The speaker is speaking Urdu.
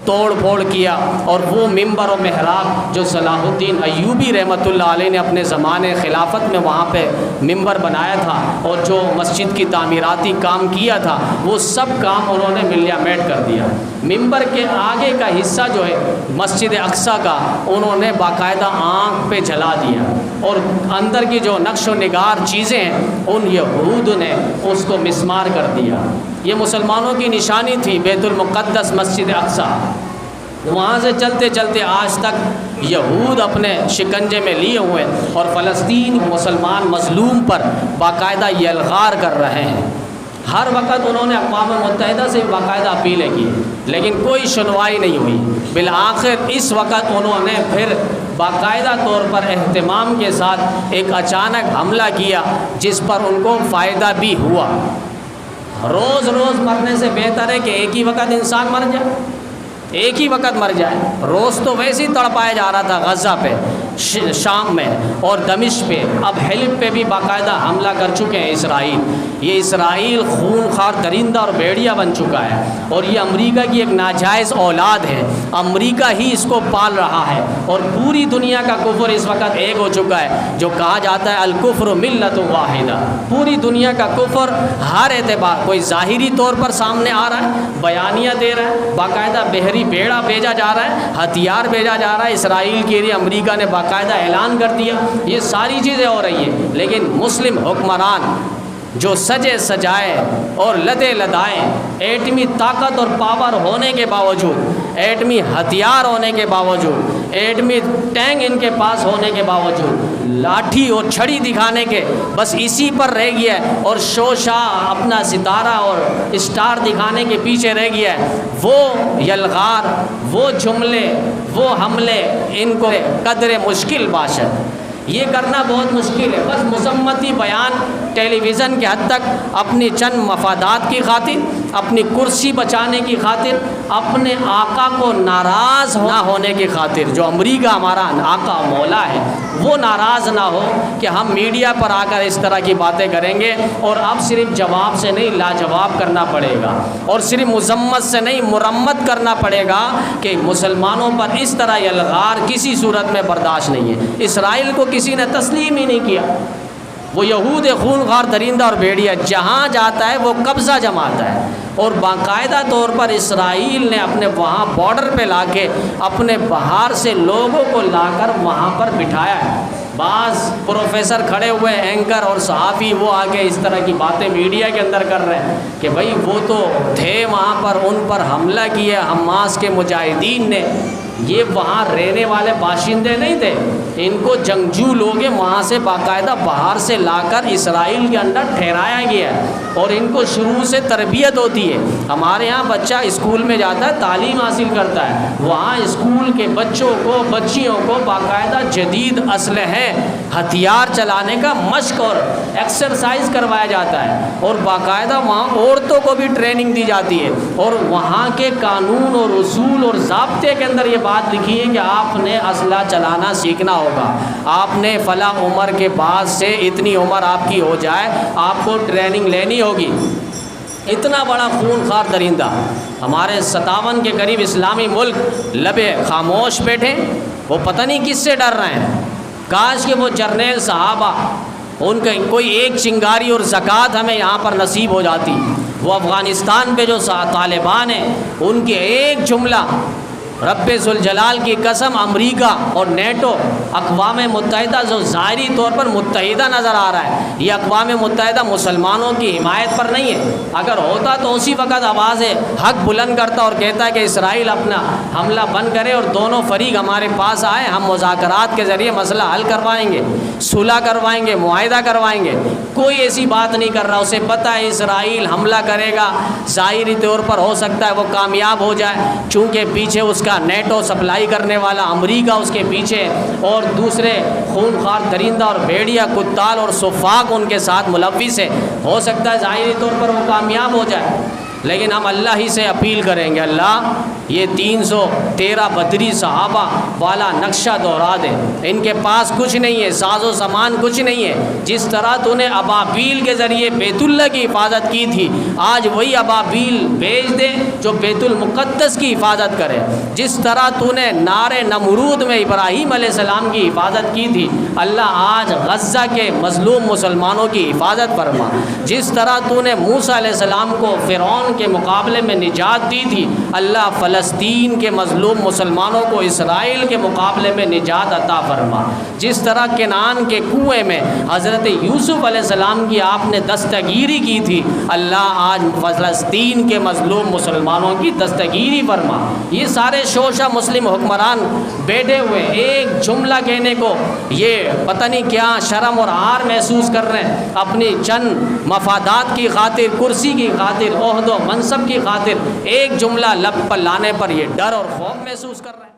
توڑ پھوڑ کیا، اور وہ ممبر و محراب جو صلاح الدین ایوبی رحمۃ اللہ علیہ نے اپنے زمانے خلافت میں وہاں پہ ممبر بنایا تھا اور جو مسجد کی تعمیراتی کام کیا تھا، وہ سب کام انہوں نے ملیا میٹ کر دیا۔ ممبر کے آگے کا حصہ جو ہے مسجد اقصیٰ کا، انہوں نے باقاعدہ آنکھ پہ جلا دیا، اور اندر کی جو نقش و نگار چیزیں ہیں ان یہود نے اس کو مسمار کر دیا۔ یہ مسلمانوں کی نشانی تھی، بیت المقدس مسجد اقصیٰ۔ وہاں سے چلتے چلتے آج تک یہود اپنے شکنجے میں لیے ہوئے اور فلسطین مسلمان مظلوم پر باقاعدہ یلغار کر رہے ہیں۔ ہر وقت انہوں نے اقوام متحدہ سے باقاعدہ اپیلیں کی، لیکن کوئی سنوائی نہیں ہوئی۔ بالآخر اس وقت انہوں نے پھر باقاعدہ طور پر اہتمام کے ساتھ ایک اچانک حملہ کیا، جس پر ان کو فائدہ بھی ہوا۔ روز روز مرنے سے بہتر ہے کہ ایک ہی وقت انسان مر جائے، ایک ہی وقت مر جائے۔ روز تو ویسے ہی تڑپایا جا رہا تھا غزہ پہ، شام میں اور دمشق پہ، اب حلب پہ بھی باقاعدہ حملہ کر چکے ہیں اسرائیل۔ یہ اسرائیل خون خوار درندہ اور بھیڑیا بن چکا ہے، اور یہ امریکہ کی ایک ناجائز اولاد ہے۔ امریکہ ہی اس کو پال رہا ہے، اور پوری دنیا کا کفر اس وقت ایک ہو چکا ہے، جو کہا جاتا ہے الکفر ملت واحدہ۔ پوری دنیا کا کفر ہر اعتبار، کوئی ظاہری طور پر سامنے آ رہا ہے، بیانیہ دے رہا ہے، باقاعدہ بحری بیڑا بھیجا جا رہا ہے، ہتھیار بھیجا جا رہا ہے اسرائیل کے لیے۔ امریکہ نے باقاعدہ اعلان کر دیا، یہ ساری چیزیں ہو رہی ہیں، لیکن مسلم حکمران جو سجے سجائے اور لدے لدائے، ایٹمی طاقت اور پاور ہونے کے باوجود، ایٹمی ہتھیار ہونے کے باوجود، ایٹمی ٹینک ان کے پاس ہونے کے باوجود، لاٹھی اور چھڑی دکھانے کے بس اسی پر رہ گیا ہے، اور شوشا اپنا ستارہ اور اسٹار دکھانے کے پیچھے رہ گیا ہے۔ وہ یلغار، وہ جملے، وہ حملے ان کو قدر مشکل باشد، یہ کرنا بہت مشکل ہے۔ بس مذمتی بیان ٹیلی ویژن کے حد تک، اپنی چند مفادات کی خاطر، اپنی کرسی بچانے کی خاطر، اپنے آقا کو ناراض نہ ہونے کی خاطر، جو امریکہ ہمارا آقا مولا ہے وہ ناراض نہ ہو کہ ہم میڈیا پر آ کر اس طرح کی باتیں کریں گے، اور اب صرف جواب سے نہیں لاجواب کرنا پڑے گا، اور صرف مذمت سے نہیں مرمت کرنا پڑے گا کہ مسلمانوں پر اس طرح یلغار کسی صورت میں برداشت نہیں ہے۔ اسرائیل کو کسی نے تسلیم ہی نہیں کیا، وہ یہود خون خوار درندہ اور بھیڑیا، جہاں جاتا ہے وہ قبضہ جماتا ہے، اور باقاعدہ طور پر اسرائیل نے اپنے وہاں بارڈر پہ لا کے اپنے باہر سے لوگوں کو لا کر وہاں پر بٹھایا ہے۔ بعض پروفیسر کھڑے ہوئے، اینکر اور صحافی، وہ آگے اس طرح کی باتیں میڈیا کے اندر کر رہے ہیں کہ بھائی وہ تو تھے وہاں پر، ان پر حملہ کیا حماس کے مجاہدین نے، یہ وہاں رہنے والے باشندے نہیں تھے، ان کو جنگجو لوگ وہاں سے باقاعدہ باہر سے لا کر اسرائیل کے اندر ٹھہرایا گیا ہے، اور ان کو شروع سے تربیت ہوتی ہے۔ ہمارے ہاں بچہ اسکول میں جاتا ہے، تعلیم حاصل کرتا ہے، وہاں اسکول کے بچوں کو، بچیوں کو باقاعدہ جدید اسلحے، ہتھیار چلانے کا مشق اور ایکسرسائز کروایا جاتا ہے، اور باقاعدہ وہاں عورتوں کو بھی ٹریننگ دی جاتی ہے، اور وہاں کے قانون اور اصول اور ضابطے کے اندر یہ بات لکھی ہے کہ آپ نے اسلحہ چلانا سیکھنا ہوگا، آپ نے فلاں عمر کے بعد سے اتنی عمر آپ کی ہو جائے آپ کو ٹریننگ لینی ہوگی۔ اتنا بڑا خون خوار درندہ، ہمارے 57 کے قریب اسلامی ملک لبے خاموش بیٹھے، وہ پتہ نہیں کس سے ڈر رہے ہیں۔ کاش کہ وہ جرنیل صحابہ، ان کا کوئی ایک چنگاری اور زکوٰۃ ہمیں یہاں پر نصیب ہو جاتی۔ وہ افغانستان پہ جو طالبان ہیں، ان کے ایک جملہ، رب ذوالجلال کی قسم، امریکہ اور نیٹو، اقوام متحدہ جو ظاہری طور پر متحدہ نظر آ رہا ہے، یہ اقوام متحدہ مسلمانوں کی حمایت پر نہیں ہے۔ اگر ہوتا تو اسی وقت آواز حق بلند کرتا اور کہتا ہے کہ اسرائیل اپنا حملہ بند کرے اور دونوں فریق ہمارے پاس آئے، ہم مذاکرات کے ذریعے مسئلہ حل کروائیں گے، صلح کروائیں گے، معاہدہ کروائیں گے۔ کوئی ایسی بات نہیں کر رہا، اسے پتہ ہے اسرائیل حملہ کرے گا، ظاہری طور پر ہو سکتا ہے وہ کامیاب ہو جائے، چونکہ پیچھے اس کا نیٹو سپلائی کرنے والا امریکہ اس کے پیچھے، اور دوسرے خون خوار درندہ اور بھیڑیا کتال اور سفاق ان کے ساتھ ملوث ہے، ہو سکتا ہے ظاہری طور پر وہ کامیاب ہو جائے۔ لیکن ہم اللہ ہی سے اپیل کریں گے، اللہ یہ 313 بدری صحابہ والا نقشہ دوہرا دے، ان کے پاس کچھ نہیں ہے، ساز و سامان کچھ نہیں ہے، جس طرح تو نے ابابیل کے ذریعے بیت اللہ کی حفاظت کی تھی، آج وہی ابابیل بھیج دے جو بیت المقدس کی حفاظت کرے، جس طرح تو نے نار نمرود میں ابراہیم علیہ السلام کی حفاظت کی تھی، اللہ آج غزہ کے مظلوم مسلمانوں کی حفاظت فرما، جس طرح تو نے موسیٰ علیہ السلام کو فرعون کے مقابلے میں نجات دی تھی، اللہ فلسطین کے مظلوم مسلمانوں کو اسرائیل کے مقابلے میں نجات عطا فرما، جس طرح کنعان کے کنویں میں حضرت یوسف علیہ السلام کی آپ نے دستگیری کی تھی، اللہ آج فلسطین کے مظلوم مسلمانوں کی دستگیری فرما۔ یہ سارے شوشہ مسلم حکمران بیٹھے ہوئے ایک جملہ کہنے کو یہ پتہ نہیں کیا شرم اور عار محسوس کر رہے ہیں، اپنی چند مفادات کی خاطر، کرسی کی خاطر، عہد و منصب کی خاطر ایک جملہ لب پر لانے پر یہ ڈر اور خوف محسوس کر رہے ہیں۔